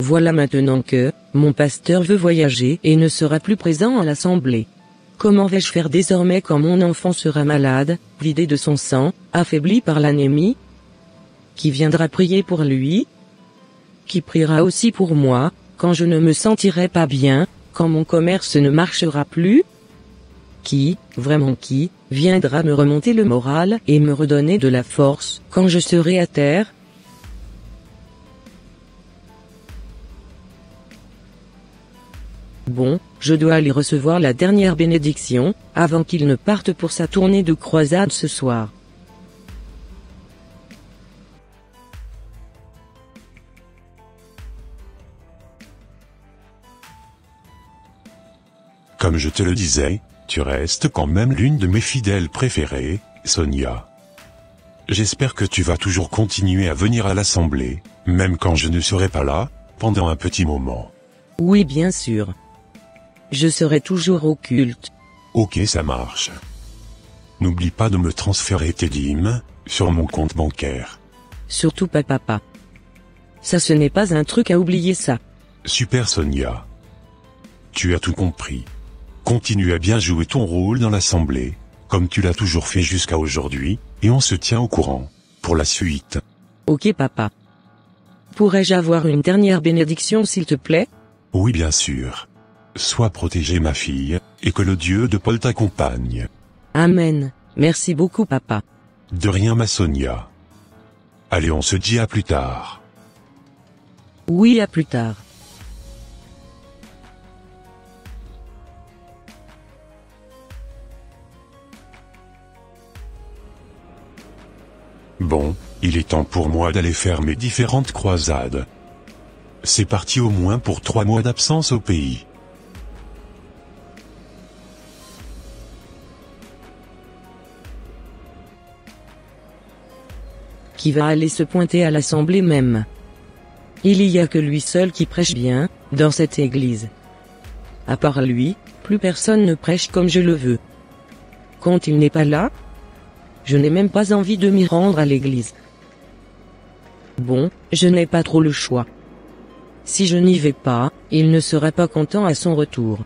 Voilà maintenant que, mon pasteur veut voyager et ne sera plus présent à l'assemblée. Comment vais-je faire désormais quand mon enfant sera malade, vidé de son sang, affaibli par l'anémie? Qui viendra prier pour lui? Qui priera aussi pour moi, quand je ne me sentirai pas bien, quand mon commerce ne marchera plus? Qui, vraiment qui, viendra me remonter le moral et me redonner de la force, quand je serai à terre? Bon, je dois aller recevoir la dernière bénédiction, avant qu'il ne parte pour sa tournée de croisade ce soir. Comme je te le disais, tu restes quand même l'une de mes fidèles préférées, Sonia. J'espère que tu vas toujours continuer à venir à l'assemblée, même quand je ne serai pas là, pendant un petit moment. Oui, bien sûr. Je serai toujours au culte. Ok, ça marche. N'oublie pas de me transférer tes dîmes, sur mon compte bancaire. Surtout pas papa. Ça, ce n'est pas un truc à oublier, ça. Super Sonia. Tu as tout compris. Continue à bien jouer ton rôle dans l'assemblée, comme tu l'as toujours fait jusqu'à aujourd'hui, et on se tient au courant, pour la suite. Ok papa. Pourrais-je avoir une dernière bénédiction s'il te plaît? Oui bien sûr. Sois protégée ma fille, et que le Dieu de Paul t'accompagne. Amen, merci beaucoup papa. De rien ma Sonia. Allez on se dit à plus tard. Oui, à plus tard. Bon, il est temps pour moi d'aller faire mes différentes croisades. C'est parti au moins pour 3 mois d'absence au pays. Qui va aller se pointer à l'assemblée même? Il y a que lui seul qui prêche bien, dans cette église. À part lui, plus personne ne prêche comme je le veux. Quand il n'est pas là, je n'ai même pas envie de m'y rendre à l'église. Bon, je n'ai pas trop le choix. Si je n'y vais pas, il ne sera pas content à son retour.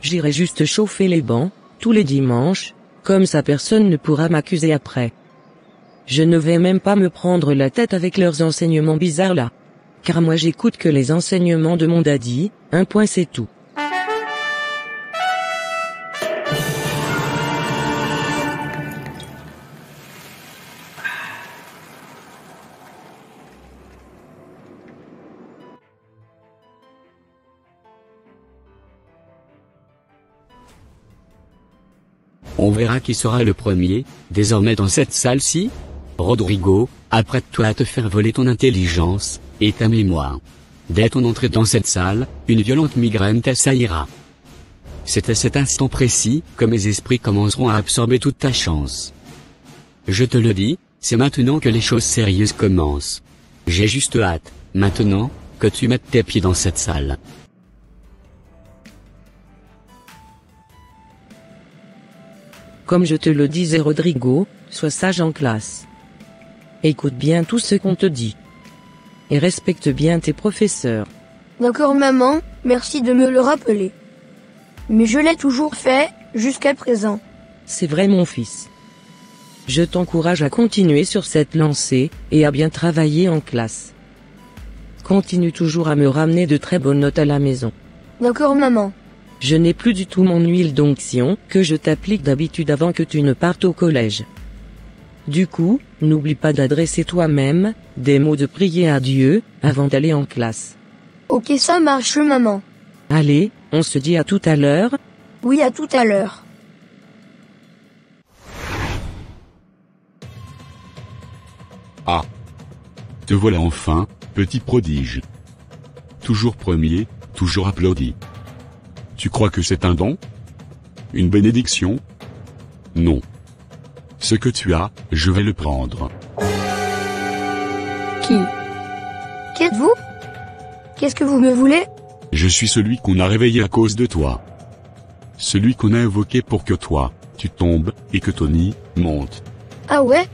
J'irai juste chauffer les bancs, tous les dimanches, comme ça personne ne pourra m'accuser après. Je ne vais même pas me prendre la tête avec leurs enseignements bizarres là. Car moi j'écoute que les enseignements de mon daddy, un point c'est tout. On verra qui sera le premier, désormais dans cette salle-ci. Rodrigo, apprête-toi à te faire voler ton intelligence, et ta mémoire. Dès ton entrée dans cette salle, une violente migraine t'assaillira. C'est à cet instant précis que mes esprits commenceront à absorber toute ta chance. Je te le dis, c'est maintenant que les choses sérieuses commencent. J'ai juste hâte, maintenant, que tu mettes tes pieds dans cette salle. Comme je te le disais Rodrigo, sois sage en classe. Écoute bien tout ce qu'on te dit. Et respecte bien tes professeurs. D'accord maman, merci de me le rappeler. Mais je l'ai toujours fait, jusqu'à présent. C'est vrai mon fils. Je t'encourage à continuer sur cette lancée, et à bien travailler en classe. Continue toujours à me ramener de très bonnes notes à la maison. D'accord maman. Je n'ai plus du tout mon huile d'onction, que je t'applique d'habitude avant que tu ne partes au collège. Du coup, n'oublie pas d'adresser toi-même, des mots de prier à Dieu, avant d'aller en classe. Ok ça marche maman. Allez, on se dit à tout à l'heure. Oui à tout à l'heure. Ah. Te voilà enfin, petit prodige. Toujours premier, toujours applaudi. Tu crois que c'est un don? Une bénédiction? Non. Ce que tu as, je vais le prendre. Qui êtes-vous? Qu'est-ce que vous me voulez? Je suis celui qu'on a réveillé à cause de toi. Celui qu'on a invoqué pour que toi, tu tombes, et que Tony monte. Ah ouais?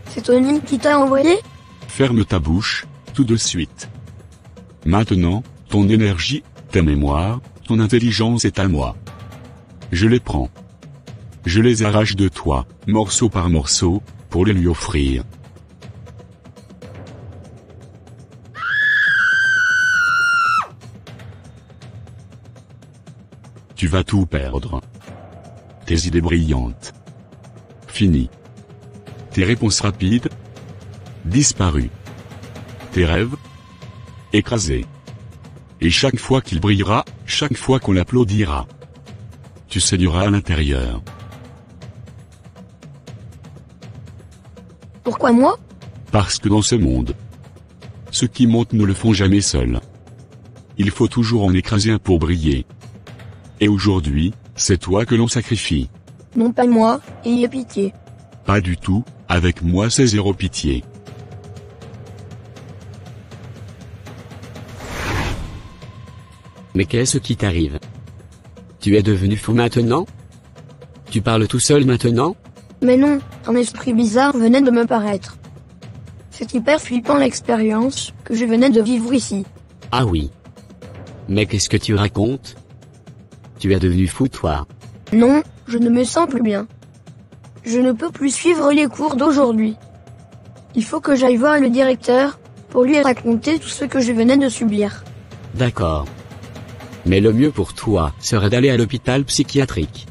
C'est Tony qui t'a envoyé? Ferme ta bouche, tout de suite. Maintenant, ton énergie, ta mémoire, ton intelligence est à moi. Je les prends. Je les arrache de toi, morceau par morceau, pour les lui offrir. Tu vas tout perdre. Tes idées brillantes. Fini. Tes réponses rapides. Disparues. Tes rêves. Écrasés. Et chaque fois qu'il brillera, chaque fois qu'on l'applaudira, tu saigneras à l'intérieur. Pourquoi moi? Parce que dans ce monde, ceux qui montent ne le font jamais seuls. Il faut toujours en écraser un pour briller. Et aujourd'hui, c'est toi que l'on sacrifie. Non pas moi, ayez pitié. Pas du tout, avec moi c'est zéro pitié. Mais qu'est-ce qui t'arrive? Tu es devenu fou maintenant? Tu parles tout seul maintenant? Mais non, un esprit bizarre venait de me paraître. C'est hyper flippant l'expérience que je venais de vivre ici. Ah oui. Mais qu'est-ce que tu racontes? Tu es devenu fou toi? Non, je ne me sens plus bien. Je ne peux plus suivre les cours d'aujourd'hui. Il faut que j'aille voir le directeur, pour lui raconter tout ce que je venais de subir. D'accord. Mais le mieux pour toi serait d'aller à l'hôpital psychiatrique.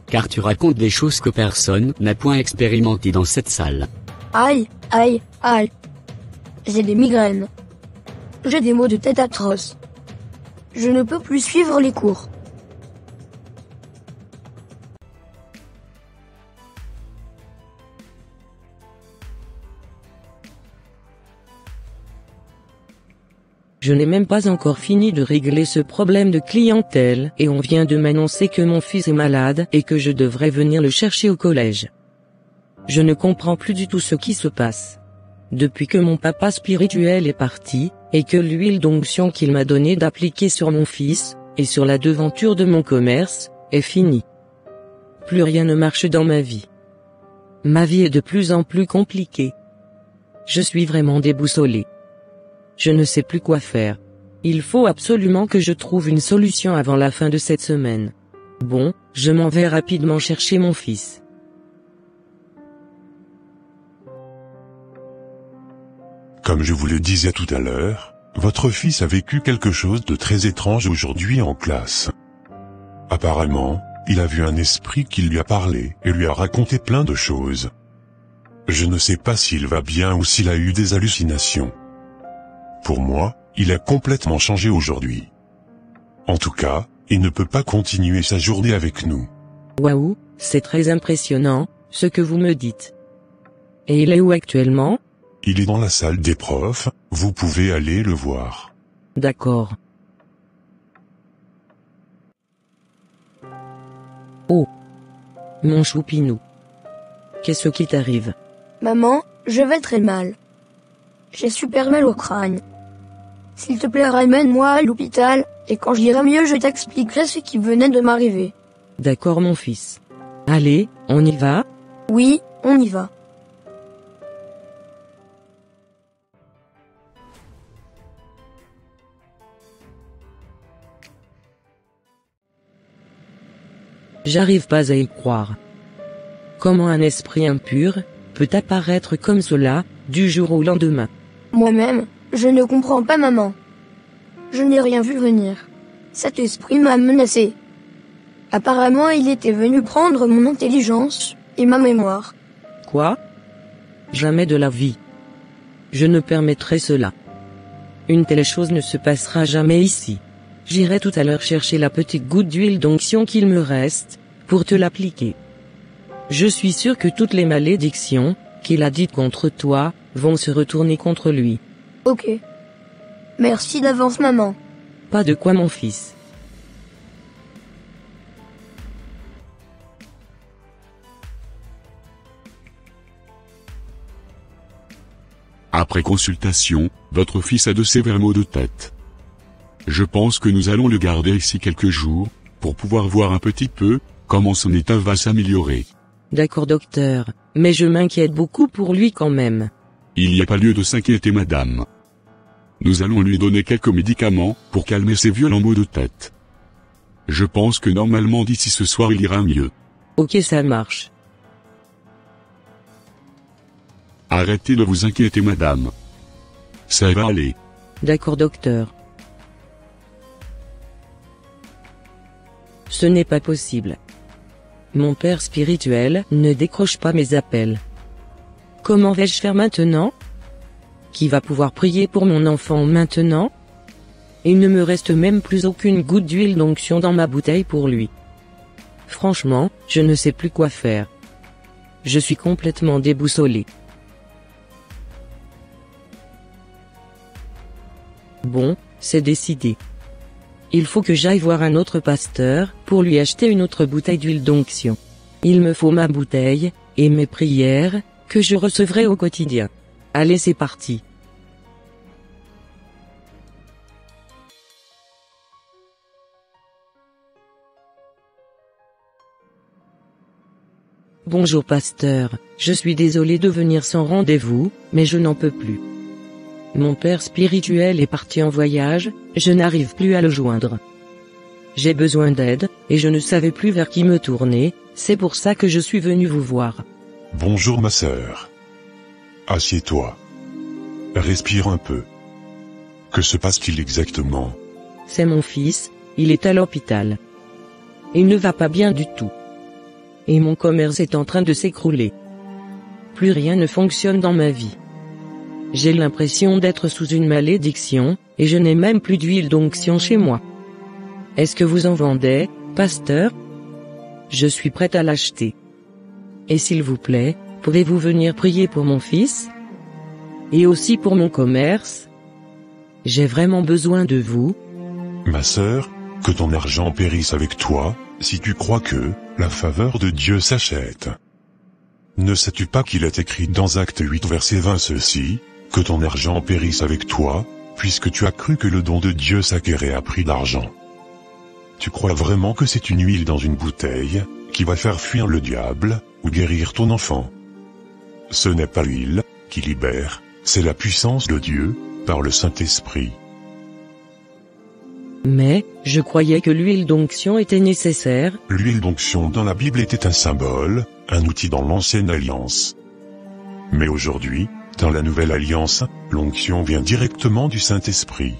Car tu racontes des choses que personne n'a point expérimentées dans cette salle. Aïe, aïe, aïe. J'ai des migraines. J'ai des maux de tête atroces. Je ne peux plus suivre les cours. Je n'ai même pas encore fini de régler ce problème de clientèle et on vient de m'annoncer que mon fils est malade et que je devrais venir le chercher au collège. Je ne comprends plus du tout ce qui se passe. Depuis que mon papa spirituel est parti, et que l'huile d'onction qu'il m'a donnée d'appliquer sur mon fils, et sur la devanture de mon commerce, est finie. Plus rien ne marche dans ma vie. Ma vie est de plus en plus compliquée. Je suis vraiment déboussolé. Je ne sais plus quoi faire. Il faut absolument que je trouve une solution avant la fin de cette semaine. Bon, je m'en vais rapidement chercher mon fils. Comme je vous le disais tout à l'heure, votre fils a vécu quelque chose de très étrange aujourd'hui en classe. Apparemment, il a vu un esprit qui lui a parlé et lui a raconté plein de choses. Je ne sais pas s'il va bien ou s'il a eu des hallucinations. Pour moi, il a complètement changé aujourd'hui. En tout cas, il ne peut pas continuer sa journée avec nous. Waouh, c'est très impressionnant, ce que vous me dites. Et il est où actuellement? Il est dans la salle des profs, vous pouvez aller le voir. D'accord. Oh. Mon choupinou. Qu'est-ce qui t'arrive? Maman, je vais très mal. J'ai super mal au crâne. S'il te plaît, ramène-moi à l'hôpital, et quand j'irai mieux je t'expliquerai ce qui venait de m'arriver. D'accord mon fils. Allez, on y va? Oui, on y va. J'arrive pas à y croire. Comment un esprit impur peut apparaître comme cela, du jour au lendemain? Moi-même, je ne comprends pas maman. Je n'ai rien vu venir. Cet esprit m'a menacé. Apparemment il était venu prendre mon intelligence, et ma mémoire. Quoi? Jamais de la vie. Je ne permettrai cela. Une telle chose ne se passera jamais ici. J'irai tout à l'heure chercher la petite goutte d'huile d'onction qu'il me reste, pour te l'appliquer. Je suis sûr que toutes les malédictions, qu'il a dites contre toi, vont se retourner contre lui. Ok. Merci d'avance maman. Pas de quoi mon fils. Après consultation, votre fils a de sévères maux de tête. Je pense que nous allons le garder ici quelques jours, pour pouvoir voir un petit peu, comment son état va s'améliorer. D'accord docteur, mais je m'inquiète beaucoup pour lui quand même. Il n'y a pas lieu de s'inquiéter madame. Nous allons lui donner quelques médicaments pour calmer ses violents maux de tête. Je pense que normalement d'ici ce soir il ira mieux. Ok, ça marche. Arrêtez de vous inquiéter madame. Ça va aller. D'accord docteur. Ce n'est pas possible. Mon père spirituel ne décroche pas mes appels. Comment vais-je faire maintenant? Qui va pouvoir prier pour mon enfant maintenant? Il ne me reste même plus aucune goutte d'huile d'onction dans ma bouteille pour lui. Franchement, je ne sais plus quoi faire. Je suis complètement déboussolé. Bon, c'est décidé. Il faut que j'aille voir un autre pasteur, pour lui acheter une autre bouteille d'huile d'onction. Il me faut ma bouteille, et mes prières, que je recevrai au quotidien. Allez, c'est parti. Bonjour pasteur, je suis désolé de venir sans rendez-vous, mais je n'en peux plus. Mon père spirituel est parti en voyage, je n'arrive plus à le joindre. J'ai besoin d'aide, et je ne savais plus vers qui me tourner, c'est pour ça que je suis venu vous voir. Bonjour ma sœur. Assieds-toi. Respire un peu. Que se passe-t-il exactement? C'est mon fils, il est à l'hôpital. Il ne va pas bien du tout. Et mon commerce est en train de s'écrouler. Plus rien ne fonctionne dans ma vie. J'ai l'impression d'être sous une malédiction, et je n'ai même plus d'huile d'onction chez moi. Est-ce que vous en vendez, pasteur? Je suis prête à l'acheter. Et s'il vous plaît, pouvez-vous venir prier pour mon fils? Et aussi pour mon commerce? J'ai vraiment besoin de vous. Ma sœur, que ton argent périsse avec toi, si tu crois que la faveur de Dieu s'achète. Ne sais-tu pas qu'il est écrit dans Acte 8 verset 20 ceci, que ton argent périsse avec toi, puisque tu as cru que le don de Dieu s'acquérait à prix d'argent. Tu crois vraiment que c'est une huile dans une bouteille, qui va faire fuir le diable, ou guérir ton enfant? Ce n'est pas l'huile, qui libère, c'est la puissance de Dieu, par le Saint-Esprit. Mais, je croyais que l'huile d'onction était nécessaire. L'huile d'onction dans la Bible était un symbole, un outil dans l'ancienne alliance. Mais aujourd'hui, dans la nouvelle alliance, l'onction vient directement du Saint-Esprit.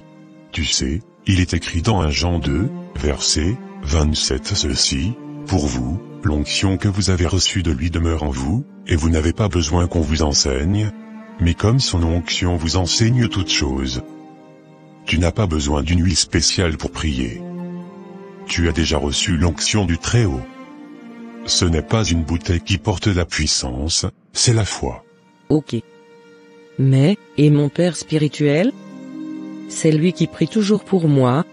Tu sais, il est écrit dans 1 Jean 2, verset 27 ceci, pour vous, l'onction que vous avez reçue de lui demeure en vous, et vous n'avez pas besoin qu'on vous enseigne, mais comme son onction vous enseigne toutes choses. Tu n'as pas besoin d'une huile spéciale pour prier. Tu as déjà reçu l'onction du Très-Haut. Ce n'est pas une bouteille qui porte la puissance, c'est la foi. Ok. Mais, et mon père spirituel? C'est lui qui prie toujours pour moi.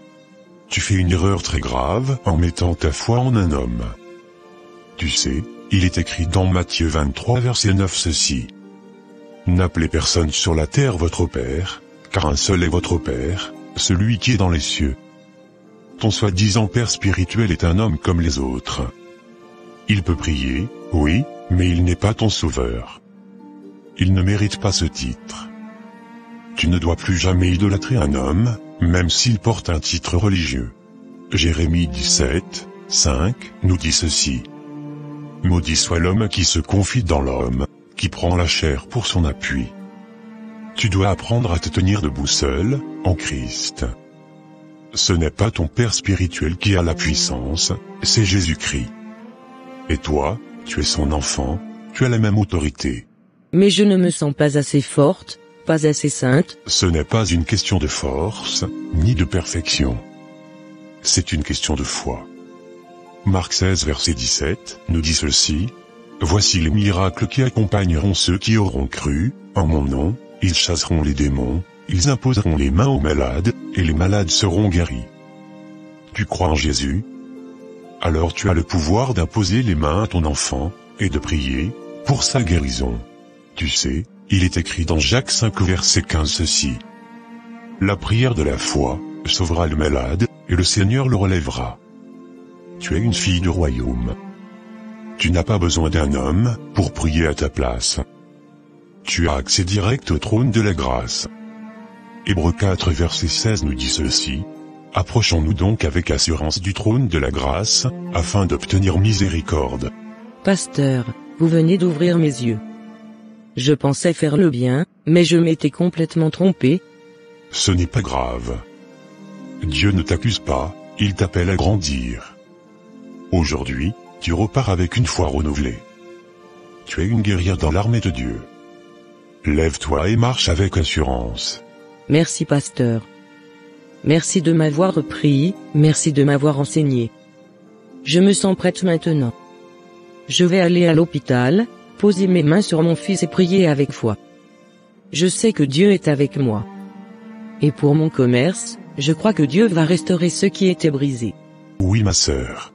Tu fais une erreur très grave en mettant ta foi en un homme. Tu sais, il est écrit dans Matthieu 23 verset 9 ceci. N'appelez personne sur la terre votre Père, car un seul est votre Père, celui qui est dans les cieux. Ton soi-disant Père spirituel est un homme comme les autres. Il peut prier, oui, mais il n'est pas ton sauveur. Il ne mérite pas ce titre. Tu ne dois plus jamais idolâtrer un homme, même s'il porte un titre religieux. Jérémie 17, 5, nous dit ceci. Maudit soit l'homme qui se confie dans l'homme, qui prend la chair pour son appui. Tu dois apprendre à te tenir debout seul, en Christ. Ce n'est pas ton Père spirituel qui a la puissance, c'est Jésus-Christ. Et toi, tu es son enfant, tu as la même autorité. Mais je ne me sens pas assez forte, pas assez sainte. Ce n'est pas une question de force, ni de perfection. C'est une question de foi. Marc 16 verset 17, nous dit ceci. Voici les miracles qui accompagneront ceux qui auront cru, en mon nom, ils chasseront les démons, ils imposeront les mains aux malades, et les malades seront guéris. Tu crois en Jésus? Alors tu as le pouvoir d'imposer les mains à ton enfant, et de prier, pour sa guérison. Tu sais, il est écrit dans Jacques 5 verset 15 ceci. La prière de la foi, sauvera le malade, et le Seigneur le relèvera. Tu es une fille du royaume. Tu n'as pas besoin d'un homme, pour prier à ta place. Tu as accès direct au trône de la grâce. Hébreux 4 verset 16 nous dit ceci. Approchons-nous donc avec assurance du trône de la grâce, afin d'obtenir miséricorde. Pasteur, vous venez d'ouvrir mes yeux. Je pensais faire le bien, mais je m'étais complètement trompé. Ce n'est pas grave. Dieu ne t'accuse pas, il t'appelle à grandir. Aujourd'hui, tu repars avec une foi renouvelée. Tu es une guerrière dans l'armée de Dieu. Lève-toi et marche avec assurance. Merci pasteur. Merci de m'avoir repris, merci de m'avoir enseigné. Je me sens prête maintenant. Je vais aller à l'hôpital, poser mes mains sur mon fils et prier avec foi. Je sais que Dieu est avec moi. Et pour mon commerce, je crois que Dieu va restaurer ce qui était brisé. Oui ma sœur.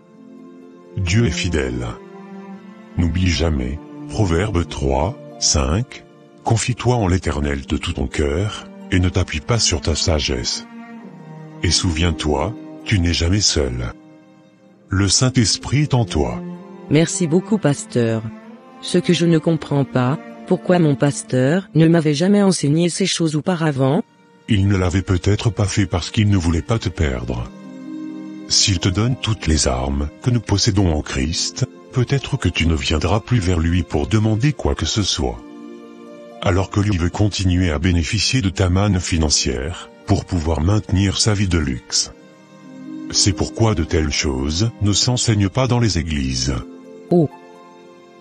Dieu est fidèle. N'oublie jamais, Proverbe 3, 5, confie-toi en l'Éternel de tout ton cœur, et ne t'appuie pas sur ta sagesse. Et souviens-toi, tu n'es jamais seul. Le Saint-Esprit est en toi. Merci beaucoup pasteur. Ce que je ne comprends pas, pourquoi mon pasteur ne m'avait jamais enseigné ces choses auparavant? Il ne l'avait peut-être pas fait parce qu'il ne voulait pas te perdre. S'il te donne toutes les armes que nous possédons en Christ, peut-être que tu ne viendras plus vers lui pour demander quoi que ce soit. Alors que lui veut continuer à bénéficier de ta manne financière, pour pouvoir maintenir sa vie de luxe. C'est pourquoi de telles choses ne s'enseignent pas dans les églises. Oh!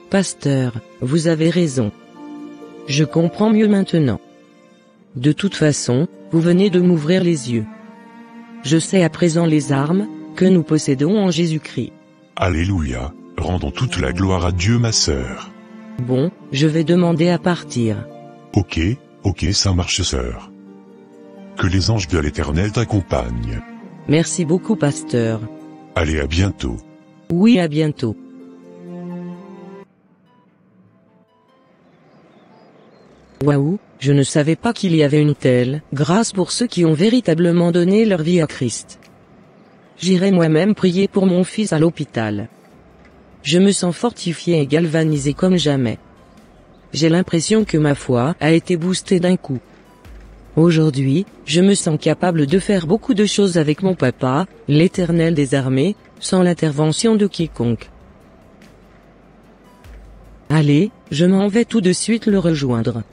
Pasteur, vous avez raison. Je comprends mieux maintenant. De toute façon, vous venez de m'ouvrir les yeux. Je sais à présent les armes que nous possédons en Jésus-Christ. Alléluia, rendons toute la gloire à Dieu ma sœur. Bon, je vais demander à partir. Ok, ça marche sœur. Que les anges de l'Éternel t'accompagnent. Merci beaucoup pasteur. Allez à bientôt. Oui, à bientôt. Waouh, je ne savais pas qu'il y avait une telle grâce pour ceux qui ont véritablement donné leur vie à Christ. J'irai moi-même prier pour mon fils à l'hôpital. Je me sens fortifié et galvanisé comme jamais. J'ai l'impression que ma foi a été boostée d'un coup. Aujourd'hui, je me sens capable de faire beaucoup de choses avec mon papa, l'Éternel des armées, sans l'intervention de quiconque. Allez, je m'en vais tout de suite le rejoindre.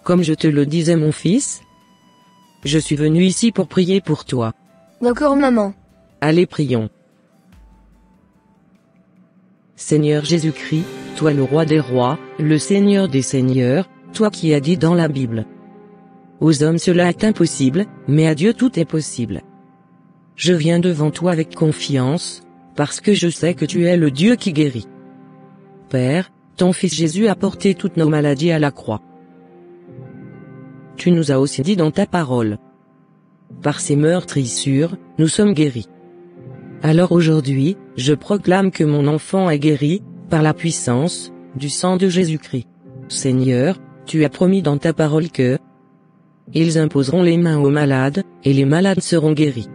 Comme je te le disais mon fils, je suis venu ici pour prier pour toi. D'accord maman. Allez prions. Seigneur Jésus-Christ, toi le roi des rois, le Seigneur des seigneurs, toi qui as dit dans la Bible. Aux hommes cela est impossible, mais à Dieu tout est possible. Je viens devant toi avec confiance, parce que je sais que tu es le Dieu qui guérit. Père, ton Fils Jésus a porté toutes nos maladies à la croix. Tu nous as aussi dit dans ta parole. Par ces meurtrissures, nous sommes guéris. Alors aujourd'hui, je proclame que mon enfant est guéri, par la puissance du sang de Jésus-Christ. Seigneur, tu as promis dans ta parole que ils imposeront les mains aux malades, et les malades seront guéris.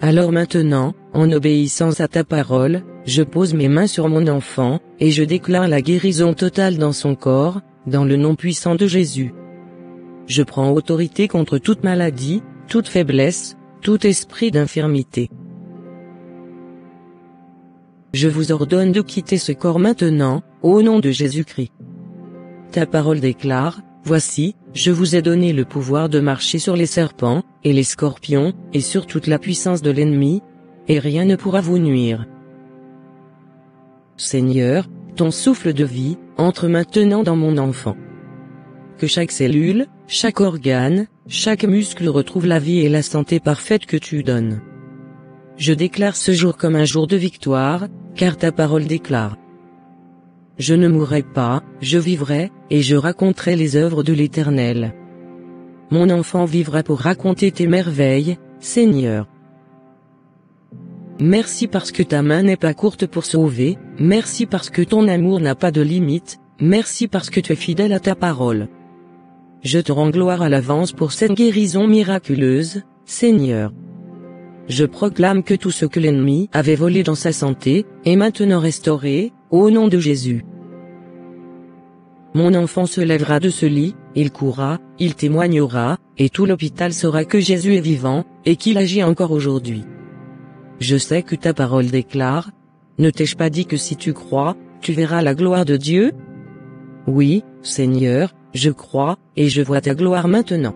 Alors maintenant, en obéissance à ta parole, je pose mes mains sur mon enfant, et je déclare la guérison totale dans son corps, dans le nom puissant de Jésus. Je prends autorité contre toute maladie, toute faiblesse, tout esprit d'infirmité. Je vous ordonne de quitter ce corps maintenant, au nom de Jésus-Christ. Ta parole déclare, voici, je vous ai donné le pouvoir de marcher sur les serpents, et les scorpions, et sur toute la puissance de l'ennemi, et rien ne pourra vous nuire. Seigneur, ton souffle de vie, entre maintenant dans mon enfant. Que chaque cellule, chaque organe, chaque muscle retrouve la vie et la santé parfaite que tu donnes. Je déclare ce jour comme un jour de victoire, car ta parole déclare. Je ne mourrai pas, je vivrai, et je raconterai les œuvres de l'Éternel. Mon enfant vivra pour raconter tes merveilles, Seigneur. Merci parce que ta main n'est pas courte pour sauver, merci parce que ton amour n'a pas de limite, merci parce que tu es fidèle à ta parole. Je te rends gloire à l'avance pour cette guérison miraculeuse, Seigneur. je proclame que tout ce que l'ennemi avait volé dans sa santé, est maintenant restauré, au nom de Jésus. Mon enfant se lèvera de ce lit, il courra, il témoignera, et tout l'hôpital saura que Jésus est vivant, et qu'il agit encore aujourd'hui. Je sais que ta parole déclare, ne t'ai-je pas dit que si tu crois, tu verras la gloire de Dieu? Oui, Seigneur, je crois, et je vois ta gloire maintenant.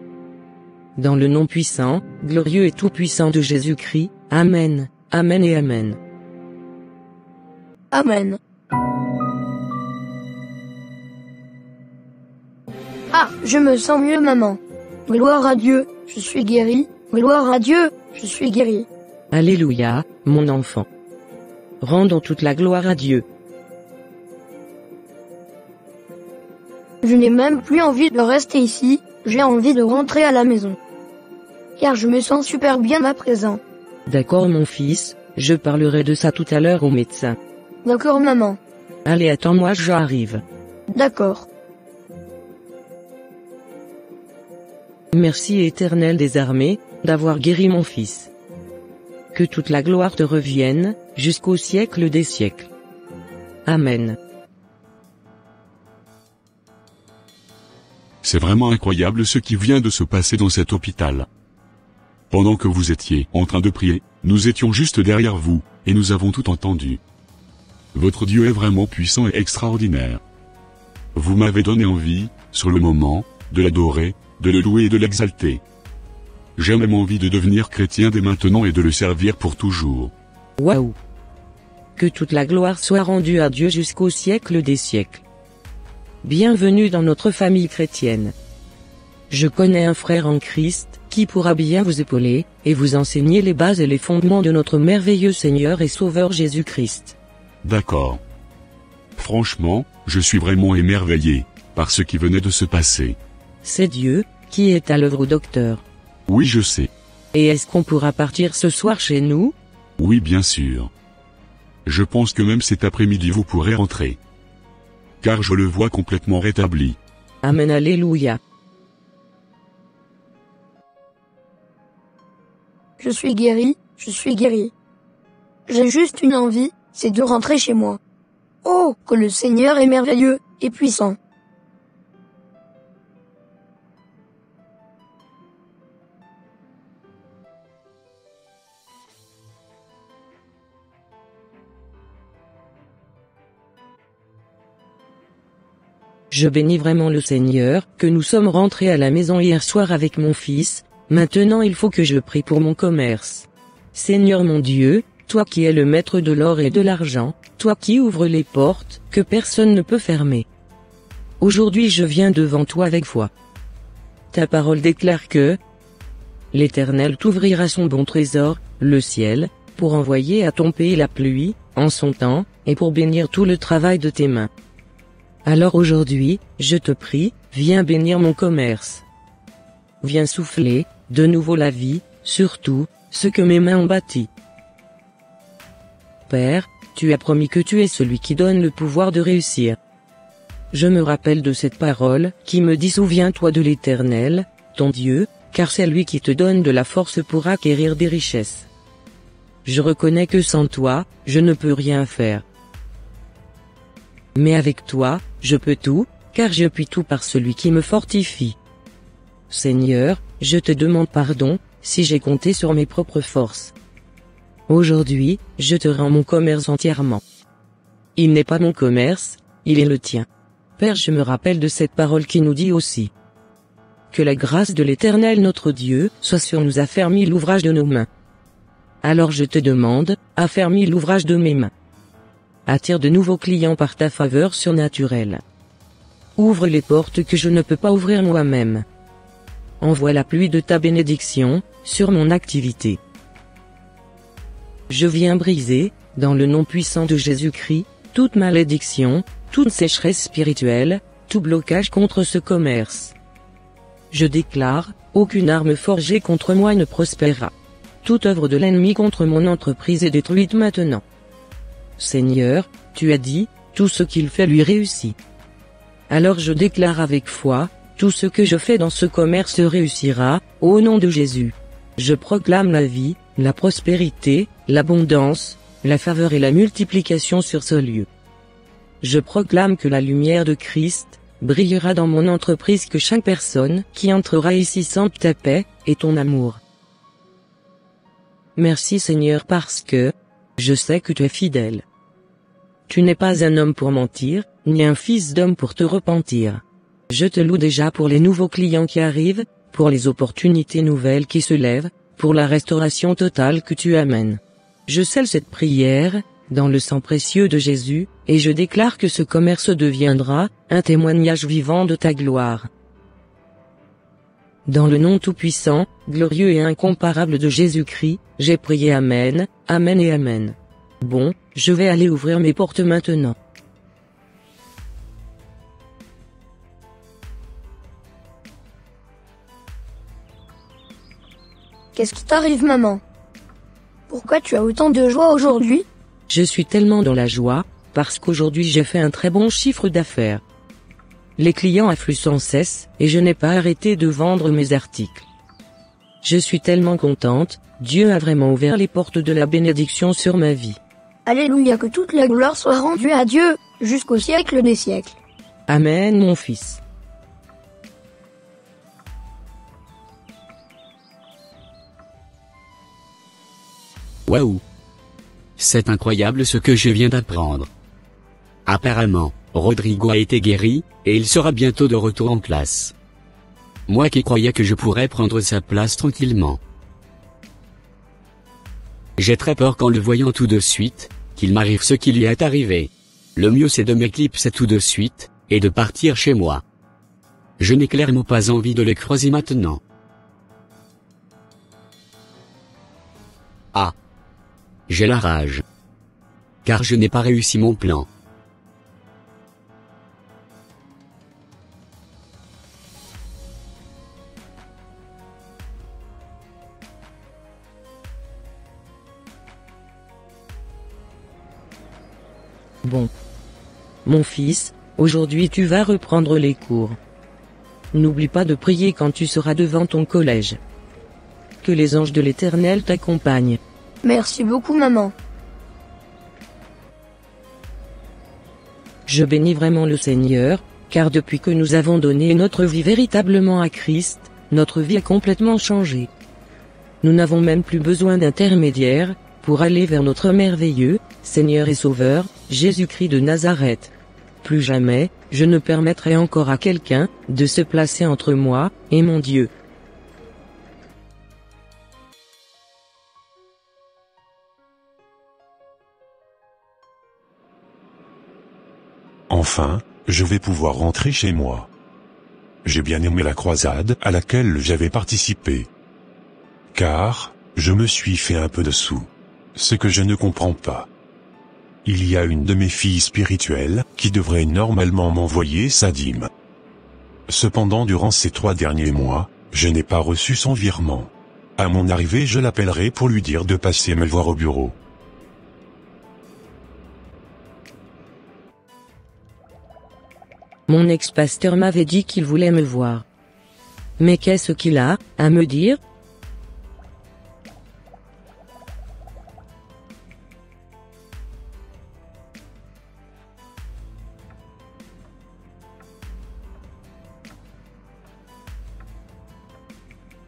Dans le nom puissant, glorieux et tout-puissant de Jésus-Christ, Amen, Amen et Amen. Amen. Ah, je me sens mieux, maman. Gloire à Dieu, je suis guéri. Gloire à Dieu, je suis guéri. Alléluia, mon enfant. Rendons toute la gloire à Dieu. Je n'ai même plus envie de rester ici, j'ai envie de rentrer à la maison. Car je me sens super bien à présent. D'accord mon fils, je parlerai de ça tout à l'heure au médecin. D'accord maman. Allez attends-moi, j'arrive. D'accord. Merci Éternel des armées, d'avoir guéri mon fils. Que toute la gloire te revienne, jusqu'au siècle des siècles. Amen. C'est vraiment incroyable ce qui vient de se passer dans cet hôpital. Pendant que vous étiez en train de prier, nous étions juste derrière vous, et nous avons tout entendu. Votre Dieu est vraiment puissant et extraordinaire. Vous m'avez donné envie, sur le moment, de l'adorer, de le louer et de l'exalter. J'ai même envie de devenir chrétien dès maintenant et de le servir pour toujours. Waouh! Que toute la gloire soit rendue à Dieu jusqu'au siècle des siècles. Bienvenue dans notre famille chrétienne. Je connais un frère en Christ, qui pourra bien vous épauler, et vous enseigner les bases et les fondements de notre merveilleux Seigneur et Sauveur Jésus-Christ. D'accord. Franchement, je suis vraiment émerveillé, par ce qui venait de se passer. C'est Dieu, qui est à l'œuvre au docteur. Oui, je sais. Et est-ce qu'on pourra partir ce soir chez nous? Oui, bien sûr. Je pense que même cet après-midi vous pourrez rentrer. Car je le vois complètement rétabli. Amen, alléluia. Je suis guéri, je suis guéri. J'ai juste une envie, c'est de rentrer chez moi. Oh, que le Seigneur est merveilleux et puissant. Je bénis vraiment le Seigneur, que nous sommes rentrés à la maison hier soir avec mon fils. Maintenant il faut que je prie pour mon commerce. Seigneur mon Dieu, toi qui es le maître de l'or et de l'argent, toi qui ouvres les portes, que personne ne peut fermer. Aujourd'hui je viens devant toi avec foi. Ta parole déclare que l'Éternel t'ouvrira son bon trésor, le ciel, pour envoyer à ton pays la pluie, en son temps, et pour bénir tout le travail de tes mains. Alors aujourd'hui, je te prie, viens bénir mon commerce. Viens souffler, de nouveau la vie, surtout, ce que mes mains ont bâti. Père, tu as promis que tu es celui qui donne le pouvoir de réussir. Je me rappelle de cette parole, qui me dit souviens-toi de l'Éternel, ton Dieu, car c'est lui qui te donne de la force pour acquérir des richesses. Je reconnais que sans toi, je ne peux rien faire. Mais avec toi, je peux tout, car je puis tout par celui qui me fortifie. Seigneur, je te demande pardon, si j'ai compté sur mes propres forces. Aujourd'hui, je te rends mon commerce entièrement. Il n'est pas mon commerce, il est le tien. Père, je me rappelle de cette parole qui nous dit aussi. Que la grâce de l'Éternel notre Dieu, soit sur nous affermis l'ouvrage de nos mains. Alors je te demande, affermis l'ouvrage de mes mains. Attire de nouveaux clients par ta faveur surnaturelle. Ouvre les portes que je ne peux pas ouvrir moi-même. Envoie la pluie de ta bénédiction, sur mon activité. Je viens briser, dans le nom puissant de Jésus-Christ, toute malédiction, toute sécheresse spirituelle, tout blocage contre ce commerce. Je déclare, aucune arme forgée contre moi ne prospérera. Toute œuvre de l'ennemi contre mon entreprise est détruite maintenant. Seigneur, tu as dit, tout ce qu'il fait lui réussit. Alors je déclare avec foi, tout ce que je fais dans ce commerce réussira, au nom de Jésus. Je proclame la vie, la prospérité, l'abondance, la faveur et la multiplication sur ce lieu. Je proclame que la lumière de Christ brillera dans mon entreprise, que chaque personne qui entrera ici sente ta paix et ton amour. Merci Seigneur, parce que je sais que tu es fidèle. Tu n'es pas un homme pour mentir, ni un fils d'homme pour te repentir. Je te loue déjà pour les nouveaux clients qui arrivent, pour les opportunités nouvelles qui se lèvent, pour la restauration totale que tu amènes. Je scelle cette prière dans le sang précieux de Jésus, et je déclare que ce commerce deviendra un témoignage vivant de ta gloire. Dans le nom tout-puissant, glorieux et incomparable de Jésus-Christ, j'ai prié. Amen, Amen et Amen. Bon, je vais aller ouvrir mes portes maintenant. Qu'est-ce qui t'arrive, maman? Pourquoi tu as autant de joie aujourd'hui? Je suis tellement dans la joie, parce qu'aujourd'hui j'ai fait un très bon chiffre d'affaires. Les clients affluent sans cesse, et je n'ai pas arrêté de vendre mes articles. Je suis tellement contente, Dieu a vraiment ouvert les portes de la bénédiction sur ma vie. Alléluia, que toute la gloire soit rendue à Dieu, jusqu'au siècle des siècles. Amen, mon fils. Waouh! C'est incroyable ce que je viens d'apprendre. Apparemment, Rodrigo a été guéri, et il sera bientôt de retour en place. Moi qui croyais que je pourrais prendre sa place tranquillement. J'ai très peur qu'en le voyant tout de suite, qu'il m'arrive ce qui lui est arrivé. Le mieux c'est de m'éclipser tout de suite, et de partir chez moi. Je n'ai clairement pas envie de le croiser maintenant. Ah! J'ai la rage. Car je n'ai pas réussi mon plan. Bon. Mon fils, aujourd'hui tu vas reprendre les cours. N'oublie pas de prier quand tu seras devant ton collège. Que les anges de l'Éternel t'accompagnent. Merci beaucoup, maman. Je bénis vraiment le Seigneur, car depuis que nous avons donné notre vie véritablement à Christ, notre vie a complètement changé. Nous n'avons même plus besoin d'intermédiaire pour aller vers notre merveilleux Seigneur et Sauveur, Jésus-Christ de Nazareth. Plus jamais, je ne permettrai encore à quelqu'un de se placer entre moi et mon Dieu. Enfin, je vais pouvoir rentrer chez moi. J'ai bien aimé la croisade à laquelle j'avais participé. Car, je me suis fait un peu de sous. Ce que je ne comprends pas. Il y a une de mes filles spirituelles qui devrait normalement m'envoyer sa dîme. Cependant, durant ces 3 derniers mois, je n'ai pas reçu son virement. À mon arrivée, je l'appellerai pour lui dire de passer me voir au bureau. Mon ex-pasteur m'avait dit qu'il voulait me voir. Mais qu'est-ce qu'il a à me dire?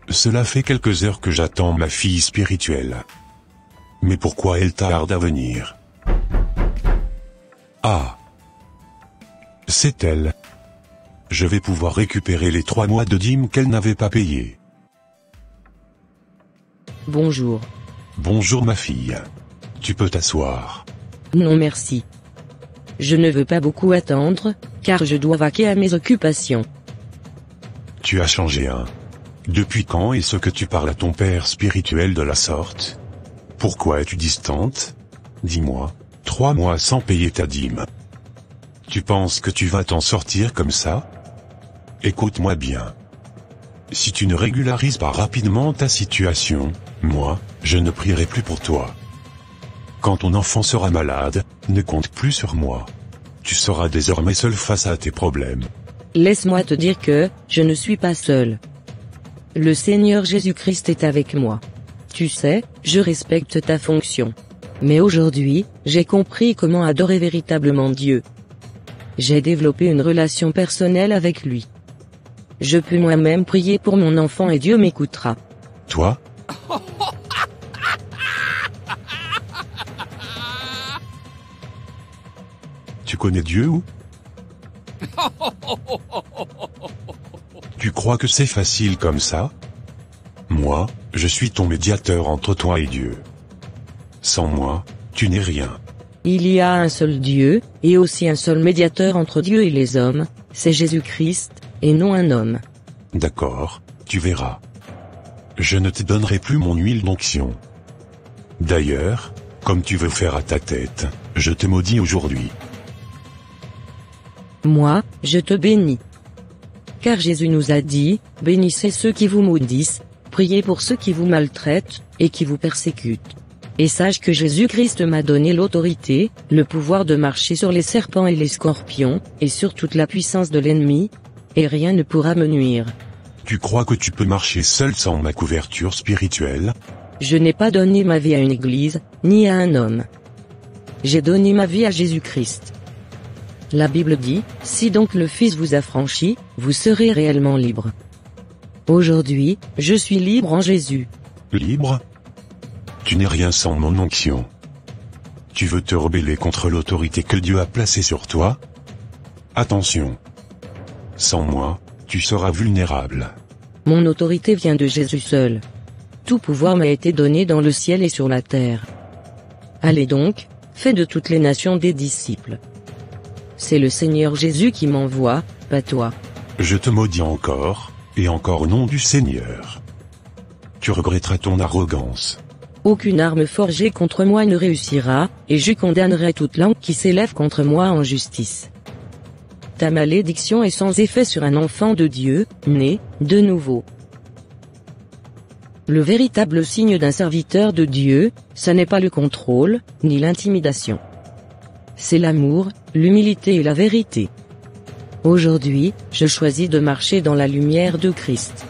Cela fait quelques heures que j'attends ma fille spirituelle. Mais pourquoi elle tarde à venir? Ah! C'est elle. Je vais pouvoir récupérer les 3 mois de dîme qu'elle n'avait pas payés. Bonjour. Bonjour ma fille. Tu peux t'asseoir. Non merci. Je ne veux pas beaucoup attendre, car je dois vaquer à mes occupations. Tu as changé hein. Depuis quand est-ce que tu parles à ton père spirituel de la sorte? Pourquoi es-tu distante? Dis-moi, 3 mois sans payer ta dîme. Tu penses que tu vas t'en sortir comme ça? Écoute-moi bien. Si tu ne régularises pas rapidement ta situation, moi, je ne prierai plus pour toi. Quand ton enfant sera malade, ne compte plus sur moi. Tu seras désormais seul face à tes problèmes. Laisse-moi te dire que, je ne suis pas seul. Le Seigneur Jésus-Christ est avec moi. Tu sais, je respecte ta fonction. Mais aujourd'hui, j'ai compris comment adorer véritablement Dieu. J'ai développé une relation personnelle avec lui. Je peux moi-même prier pour mon enfant et Dieu m'écoutera. Toi? Tu connais Dieu ou? Tu crois que c'est facile comme ça? Moi, je suis ton médiateur entre toi et Dieu. Sans moi, tu n'es rien. Il y a un seul Dieu, et aussi un seul médiateur entre Dieu et les hommes, c'est Jésus-Christ, et non un homme. D'accord, tu verras. Je ne te donnerai plus mon huile d'onction. D'ailleurs, comme tu veux faire à ta tête, je te maudis aujourd'hui. Moi, je te bénis. Car Jésus nous a dit, bénissez ceux qui vous maudissent, priez pour ceux qui vous maltraitent, et qui vous persécutent. Et sache que Jésus-Christ m'a donné l'autorité, le pouvoir de marcher sur les serpents et les scorpions, et sur toute la puissance de l'ennemi, et rien ne pourra me nuire. Tu crois que tu peux marcher seul sans ma couverture spirituelle? Je n'ai pas donné ma vie à une église, ni à un homme. J'ai donné ma vie à Jésus-Christ. La Bible dit, si donc le Fils vous affranchit, vous serez réellement libre. Aujourd'hui, je suis libre en Jésus. Libre? Tu n'es rien sans mon onction. Tu veux te rebeller contre l'autorité que Dieu a placée sur toi? Attention. Sans moi, tu seras vulnérable. Mon autorité vient de Jésus seul. Tout pouvoir m'a été donné dans le ciel et sur la terre. Allez donc, faites de toutes les nations des disciples. C'est le Seigneur Jésus qui m'envoie, pas toi. Je te maudis encore, et encore au nom du Seigneur. Tu regretteras ton arrogance. Aucune arme forgée contre moi ne réussira, et je condamnerai toute langue qui s'élève contre moi en justice. Ta malédiction est sans effet sur un enfant de Dieu, né, de nouveau. Le véritable signe d'un serviteur de Dieu, ce n'est pas le contrôle, ni l'intimidation. C'est l'amour, l'humilité et la vérité. Aujourd'hui, je choisis de marcher dans la lumière de Christ.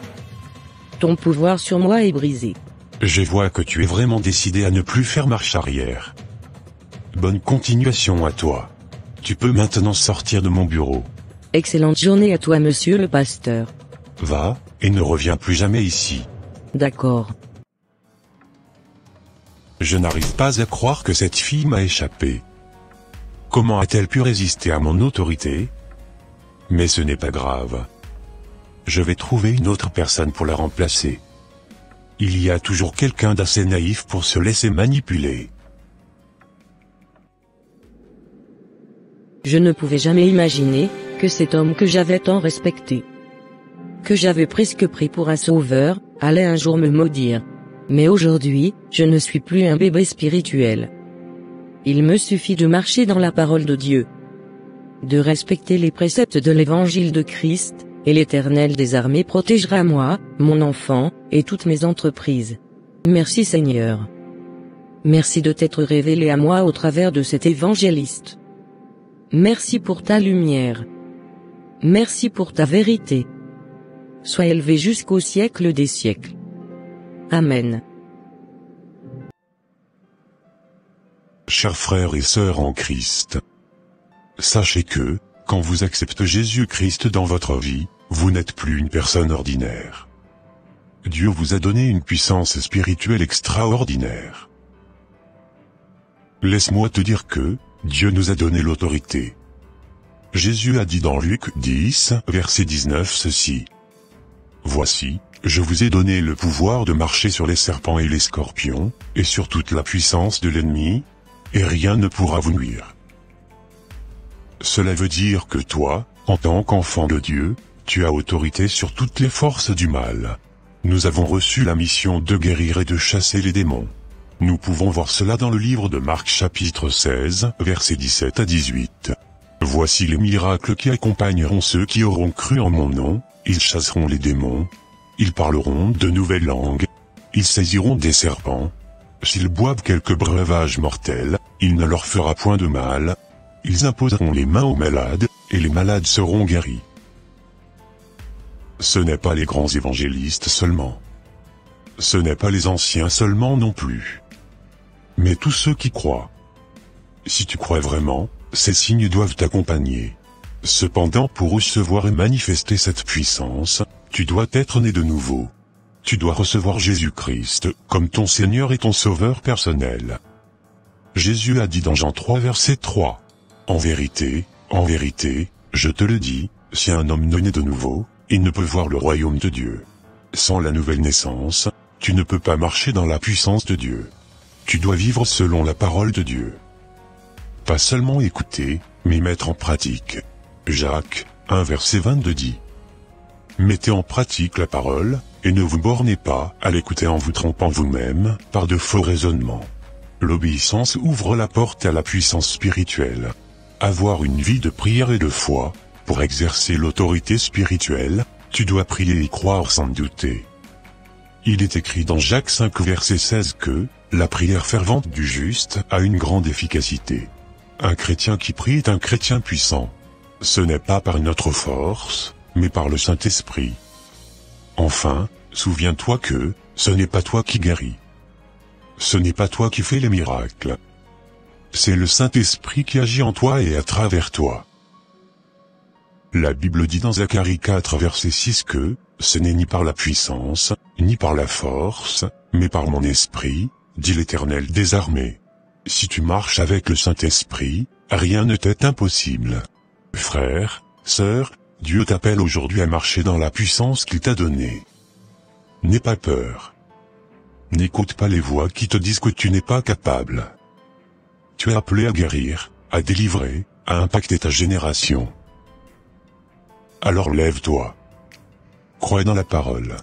Ton pouvoir sur moi est brisé. Je vois que tu es vraiment décidé à ne plus faire marche arrière. Bonne continuation à toi. Tu peux maintenant sortir de mon bureau. Excellente journée à toi, monsieur le pasteur. Va, et ne reviens plus jamais ici. D'accord. Je n'arrive pas à croire que cette fille m'a échappé. Comment a-t-elle pu résister à mon autorité? Mais ce n'est pas grave. Je vais trouver une autre personne pour la remplacer. Il y a toujours quelqu'un d'assez naïf pour se laisser manipuler. Je ne pouvais jamais imaginer que cet homme que j'avais tant respecté, que j'avais presque pris pour un sauveur, allait un jour me maudire. Mais aujourd'hui, je ne suis plus un bébé spirituel. Il me suffit de marcher dans la parole de Dieu, de respecter les préceptes de l'évangile de Christ, et l'Éternel des armées protégera moi, mon enfant, et toutes mes entreprises. Merci Seigneur. Merci de t'être révélé à moi au travers de cet évangéliste. Merci pour ta lumière. Merci pour ta vérité. Sois élevé jusqu'au siècle des siècles. Amen. Chers frères et sœurs en Christ, sachez que, quand vous acceptez Jésus-Christ dans votre vie, vous n'êtes plus une personne ordinaire. Dieu vous a donné une puissance spirituelle extraordinaire. Laisse-moi te dire que, Dieu nous a donné l'autorité. Jésus a dit dans Luc 10, verset 19 ceci. Voici, je vous ai donné le pouvoir de marcher sur les serpents et les scorpions, et sur toute la puissance de l'ennemi, et rien ne pourra vous nuire. Cela veut dire que toi, en tant qu'enfant de Dieu, tu as autorité sur toutes les forces du mal. Nous avons reçu la mission de guérir et de chasser les démons. Nous pouvons voir cela dans le livre de Marc chapitre 16, versets 17 à 18. Voici les miracles qui accompagneront ceux qui auront cru en mon nom, ils chasseront les démons, ils parleront de nouvelles langues, ils saisiront des serpents, s'ils boivent quelque breuvage mortel, il ne leur fera point de mal, ils imposeront les mains aux malades, et les malades seront guéris. Ce n'est pas les grands évangélistes seulement. Ce n'est pas les anciens seulement non plus. Mais tous ceux qui croient. Si tu crois vraiment, ces signes doivent t'accompagner. Cependant, pour recevoir et manifester cette puissance, tu dois être né de nouveau. Tu dois recevoir Jésus-Christ comme ton Seigneur et ton Sauveur personnel. Jésus a dit dans Jean 3 verset 3. En vérité, je te le dis, si un homme n'est né de nouveau, il ne peut voir le royaume de Dieu. Sans la nouvelle naissance, tu ne peux pas marcher dans la puissance de Dieu. Tu dois vivre selon la parole de Dieu. Pas seulement écouter, mais mettre en pratique. Jacques 1 verset 22 dit. Mettez en pratique la parole, et ne vous bornez pas à l'écouter en vous trompant vous-même par de faux raisonnements. L'obéissance ouvre la porte à la puissance spirituelle. Avoir une vie de prière et de foi, pour exercer l'autorité spirituelle, tu dois prier et croire sans douter. Il est écrit dans Jacques 5 verset 16 que la prière fervente du juste a une grande efficacité. Un chrétien qui prie est un chrétien puissant. Ce n'est pas par notre force, mais par le Saint-Esprit. Enfin, souviens-toi que ce n'est pas toi qui guéris. Ce n'est pas toi qui fais les miracles. C'est le Saint-Esprit qui agit en toi et à travers toi. La Bible dit dans Zacharie 4 verset 6 que ce n'est ni par la puissance, ni par la force, mais par mon esprit, dit l'Éternel des armées. Si tu marches avec le Saint-Esprit, rien ne t'est impossible. Frère, sœur, Dieu t'appelle aujourd'hui à marcher dans la puissance qu'il t'a donnée. N'aie pas peur. N'écoute pas les voix qui te disent que tu n'es pas capable. Tu es appelé à guérir, à délivrer, à impacter ta génération. Alors lève-toi. Crois dans la parole.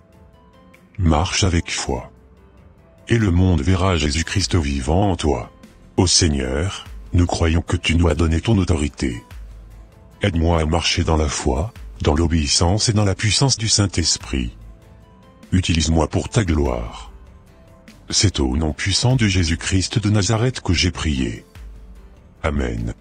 Marche avec foi. Et le monde verra Jésus-Christ vivant en toi. Ô Seigneur, nous croyons que tu nous as donné ton autorité. Aide-moi à marcher dans la foi, dans l'obéissance et dans la puissance du Saint-Esprit. Utilise-moi pour ta gloire. C'est au nom puissant de Jésus-Christ de Nazareth que j'ai prié. Amen.